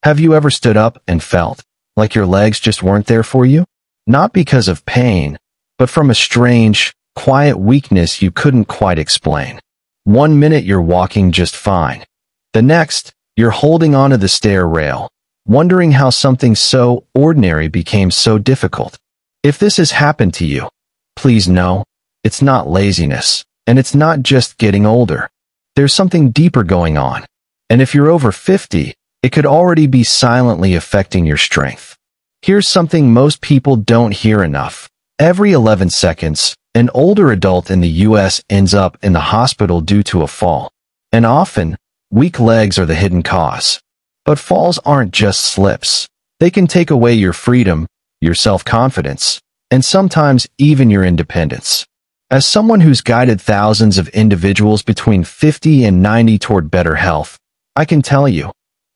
Have you ever stood up and felt like your legs just weren't there for you? Not because of pain, but from a strange, quiet weakness you couldn't quite explain. 1 minute you're walking just fine. The next, you're holding onto the stair rail, wondering how something so ordinary became so difficult. If this has happened to you, please know, it's not laziness, and it's not just getting older. There's something deeper going on. And if you're over 50, it could already be silently affecting your strength. Here's something most people don't hear enough. Every 11 seconds, an older adult in the US ends up in the hospital due to a fall. And often, weak legs are the hidden cause. But falls aren't just slips. They can take away your freedom, your self-confidence, and sometimes even your independence. As someone who's guided thousands of individuals between 50 and 90 toward better health, I can tell you,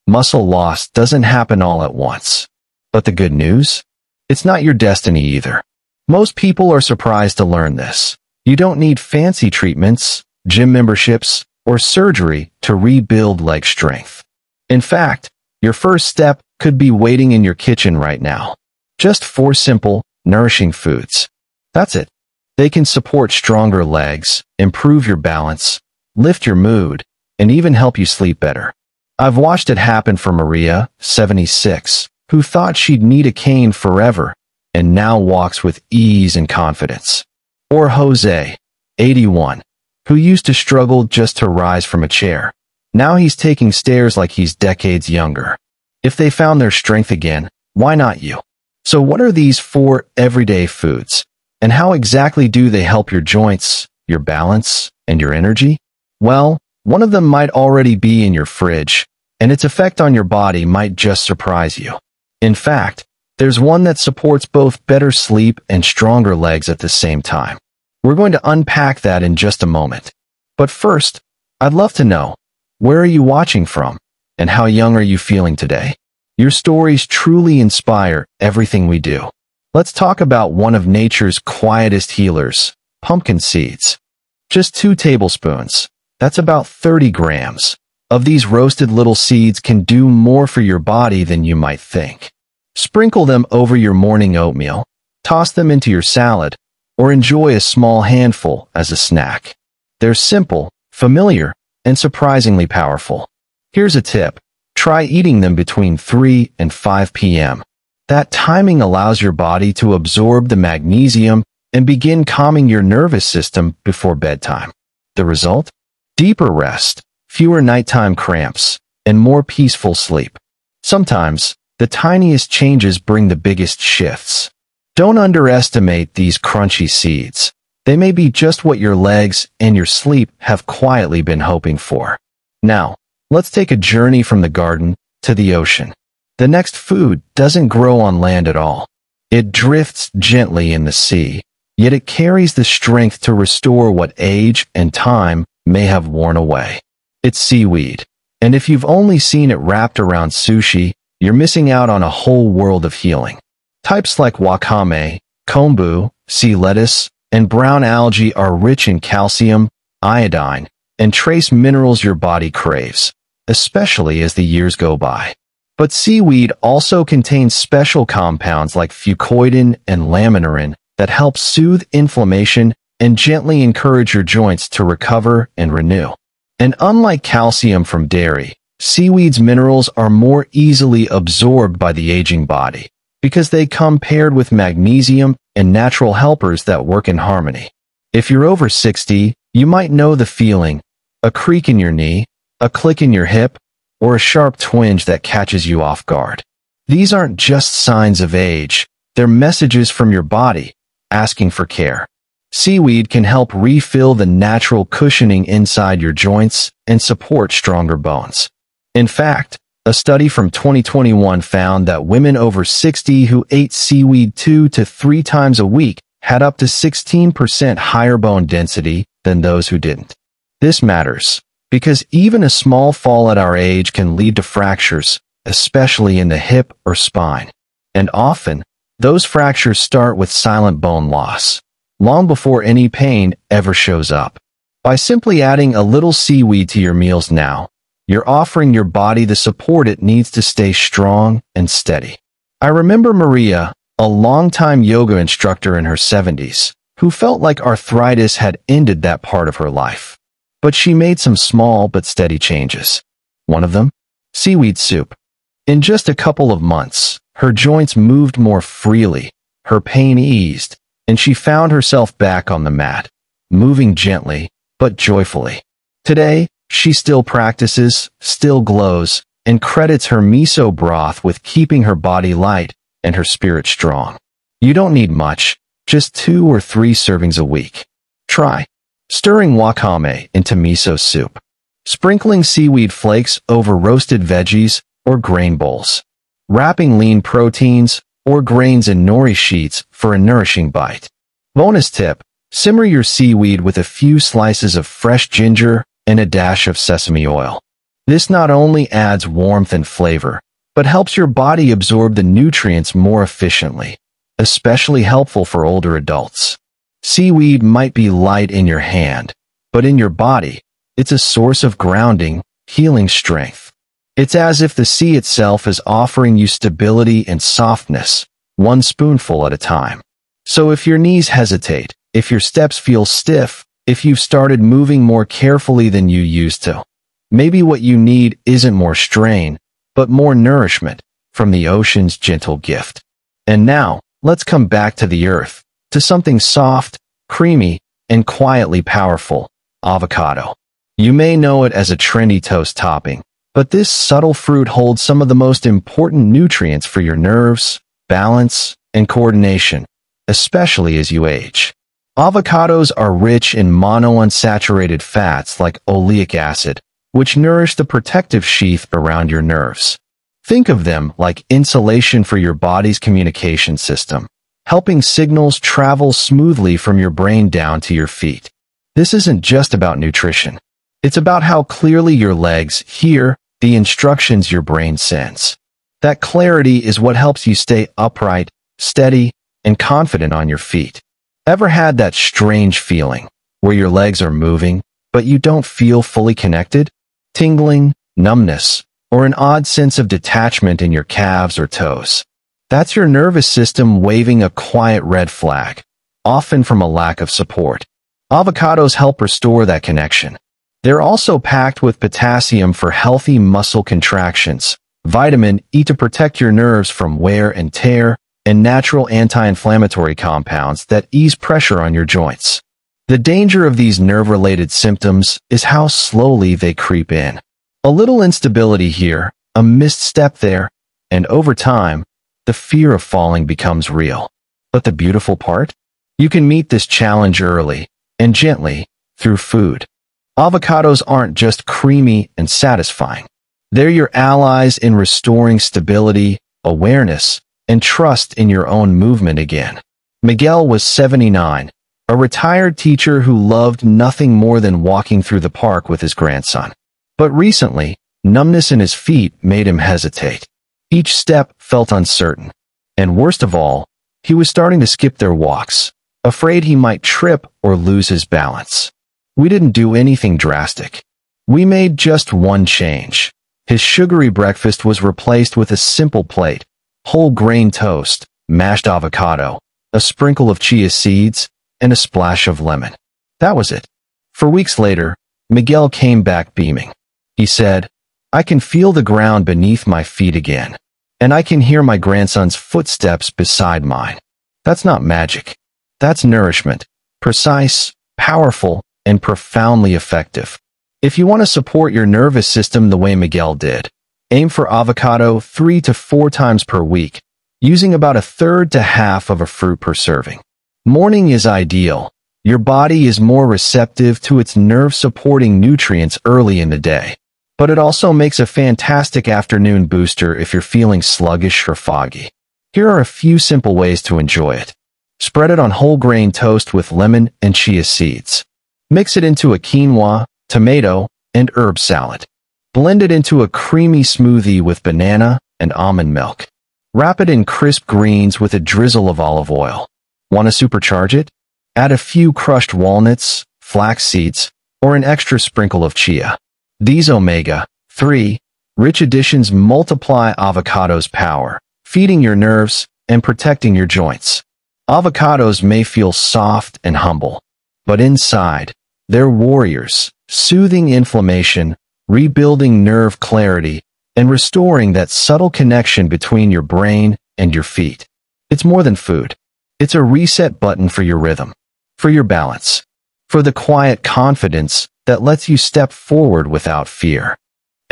muscle loss doesn't happen all at once. But the good news? It's not your destiny either. Most people are surprised to learn this. You don't need fancy treatments, gym memberships, or surgery to rebuild leg strength. In fact, your first step could be waiting in your kitchen right now. Just 4 simple, nourishing foods. That's it. They can support stronger legs, improve your balance, lift your mood, and even help you sleep better. I've watched it happen for Maria, 76, who thought she'd need a cane forever, and now walks with ease and confidence. Or Jose, 81, who used to struggle just to rise from a chair. Now he's taking stairs like he's decades younger. If they found their strength again, why not you? So what are these 4 everyday foods? And how exactly do they help your joints, your balance, and your energy? Well, one of them might already be in your fridge, and its effect on your body might just surprise you. In fact, there's one that supports both better sleep and stronger legs at the same time. We're going to unpack that in just a moment. But first, I'd love to know, where are you watching from, and how young are you feeling today? Your stories truly inspire everything we do. Let's talk about one of nature's quietest healers, pumpkin seeds. Just 2 tablespoons, that's about 30 grams, of these roasted little seeds can do more for your body than you might think. Sprinkle them over your morning oatmeal, toss them into your salad, or enjoy a small handful as a snack. They're simple, familiar, and surprisingly powerful. Here's a tip. Try eating them between 3 and 5 p.m. That timing allows your body to absorb the magnesium and begin calming your nervous system before bedtime. The result? Deeper rest, fewer nighttime cramps, and more peaceful sleep. Sometimes, the tiniest changes bring the biggest shifts. Don't underestimate these crunchy seeds. They may be just what your legs and your sleep have quietly been hoping for. Now, let's take a journey from the garden to the ocean. The next food doesn't grow on land at all. It drifts gently in the sea, yet it carries the strength to restore what age and time may have worn away. It's seaweed, and if you've only seen it wrapped around sushi, you're missing out on a whole world of healing. Types like wakame, kombu, sea lettuce, and brown algae are rich in calcium, iodine, and trace minerals your body craves, especially as the years go by. But seaweed also contains special compounds like fucoidan and laminarin that help soothe inflammation and gently encourage your joints to recover and renew. And unlike calcium from dairy, seaweed's minerals are more easily absorbed by the aging body because they come paired with magnesium and natural helpers that work in harmony. If you're over 60, you might know the feeling, a creak in your knee, a click in your hip, or a sharp twinge that catches you off guard. These aren't just signs of age, they're messages from your body, asking for care. Seaweed can help refill the natural cushioning inside your joints and support stronger bones. In fact, a study from 2021 found that women over 60 who ate seaweed 2 to 3 times a week had up to 16% higher bone density than those who didn't. This matters, because even a small fall at our age can lead to fractures, especially in the hip or spine. And often, those fractures start with silent bone loss, long before any pain ever shows up. By simply adding a little seaweed to your meals now, You're offering your body the support it needs to stay strong and steady. I remember Maria, a longtime yoga instructor in her 70s, who felt like arthritis had ended that part of her life. But she made some small but steady changes. One of them? Seaweed soup. In just a couple of months, her joints moved more freely, her pain eased, and she found herself back on the mat, moving gently but joyfully. Today, she still practices, still glows, and credits her miso broth with keeping her body light and her spirit strong. You don't need much, just 2 or 3 servings a week. Try stirring wakame into miso soup, sprinkling seaweed flakes over roasted veggies or grain bowls, wrapping lean proteins or grains in nori sheets for a nourishing bite. Bonus tip, simmer your seaweed with a few slices of fresh ginger and a dash of sesame oil. This not only adds warmth and flavor, but helps your body absorb the nutrients more efficiently, especially helpful for older adults. Seaweed might be light in your hand, but in your body, it's a source of grounding, healing strength. It's as if the sea itself is offering you stability and softness, one spoonful at a time. So if your knees hesitate, if your steps feel stiff, if you've started moving more carefully than you used to, maybe what you need isn't more strain, but more nourishment from the ocean's gentle gift. And now, let's come back to the earth, to something soft, creamy, and quietly powerful, avocado. You may know it as a trendy toast topping, but this subtle fruit holds some of the most important nutrients for your nerves, balance, and coordination, especially as you age. Avocados are rich in monounsaturated fats like oleic acid, which nourish the protective sheath around your nerves. Think of them like insulation for your body's communication system, helping signals travel smoothly from your brain down to your feet. This isn't just about nutrition. It's about how clearly your legs hear the instructions your brain sends. That clarity is what helps you stay upright, steady, and confident on your feet. Ever had that strange feeling where your legs are moving, but you don't feel fully connected? Tingling, numbness, or an odd sense of detachment in your calves or toes. That's your nervous system waving a quiet red flag, often from a lack of support. Avocados help restore that connection. They're also packed with potassium for healthy muscle contractions, vitamin E to protect your nerves from wear and tear, and natural anti-inflammatory compounds that ease pressure on your joints. The danger of these nerve-related symptoms is how slowly they creep in. A little instability here, a misstep there, and over time, the fear of falling becomes real. But the beautiful part? You can meet this challenge early and gently through food. Avocados aren't just creamy and satisfying. They're your allies in restoring stability, awareness, and trust in your own movement again. Miguel was 79, a retired teacher who loved nothing more than walking through the park with his grandson. But recently, numbness in his feet made him hesitate. Each step felt uncertain. And worst of all, he was starting to skip their walks, afraid he might trip or lose his balance. We didn't do anything drastic. We made just one change. His sugary breakfast was replaced with a simple plate, whole grain toast, mashed avocado, a sprinkle of chia seeds, and a splash of lemon. That was it. For weeks later, Miguel came back beaming. He said, "I can feel the ground beneath my feet again, and I can hear my grandson's footsteps beside mine." That's not magic. That's nourishment, precise, powerful, and profoundly effective. If you want to support your nervous system the way Miguel did, aim for avocado 3 to 4 times per week, using about a third to half of a fruit per serving. Morning is ideal. Your body is more receptive to its nerve-supporting nutrients early in the day. But it also makes a fantastic afternoon booster if you're feeling sluggish or foggy. Here are a few simple ways to enjoy it. Spread it on whole grain toast with lemon and chia seeds. Mix it into a quinoa, tomato, and herb salad. Blend it into a creamy smoothie with banana and almond milk. Wrap it in crisp greens with a drizzle of olive oil. Want to supercharge it? Add a few crushed walnuts, flax seeds, or an extra sprinkle of chia. These omega-3 3. Rich additions multiply avocado's power, feeding your nerves and protecting your joints. Avocados may feel soft and humble, but inside, they're warriors, soothing inflammation, rebuilding nerve clarity, and restoring that subtle connection between your brain and your feet. It's more than food. It's a reset button for your rhythm, for your balance, for the quiet confidence that lets you step forward without fear.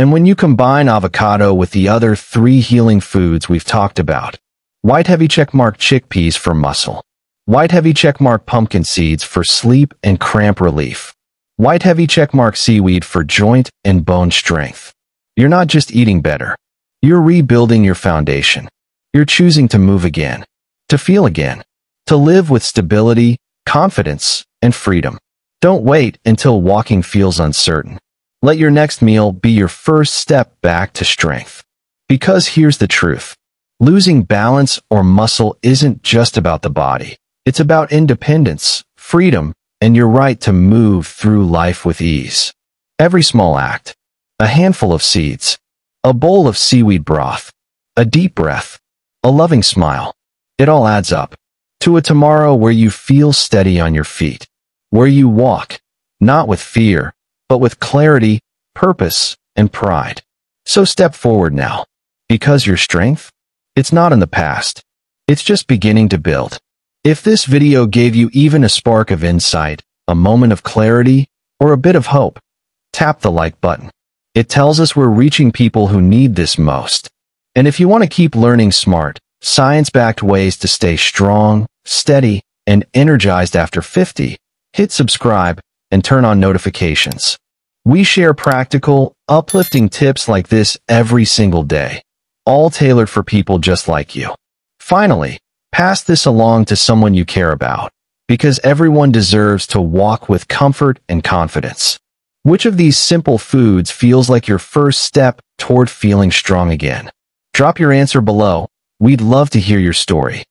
And when you combine avocado with the other 3 healing foods we've talked about, white heavy checkmark chickpeas for muscle, white heavy checkmark pumpkin seeds for sleep and cramp relief, white heavy checkmark seaweed for joint and bone strength, you're not just eating better. You're rebuilding your foundation. You're choosing to move again, to feel again, to live with stability, confidence, and freedom. Don't wait until walking feels uncertain. Let your next meal be your first step back to strength. Because here's the truth. Losing balance or muscle isn't just about the body. It's about independence, freedom, and your right to move through life with ease. Every small act, a handful of seeds, a bowl of seaweed broth, a deep breath, a loving smile, it all adds up to a tomorrow where you feel steady on your feet, where you walk, not with fear, but with clarity, purpose, and pride. So step forward now, because your strength, it's not in the past. It's just beginning to build. If this video gave you even a spark of insight, a moment of clarity, or a bit of hope, tap the like button. It tells us we're reaching people who need this most. And if you want to keep learning smart, science-backed ways to stay strong, steady, and energized after 50, hit subscribe and turn on notifications. We share practical, uplifting tips like this every single day, all tailored for people just like you. Finally, pass this along to someone you care about, because everyone deserves to walk with comfort and confidence. Which of these simple foods feels like your first step toward feeling strong again? Drop your answer below. We'd love to hear your story.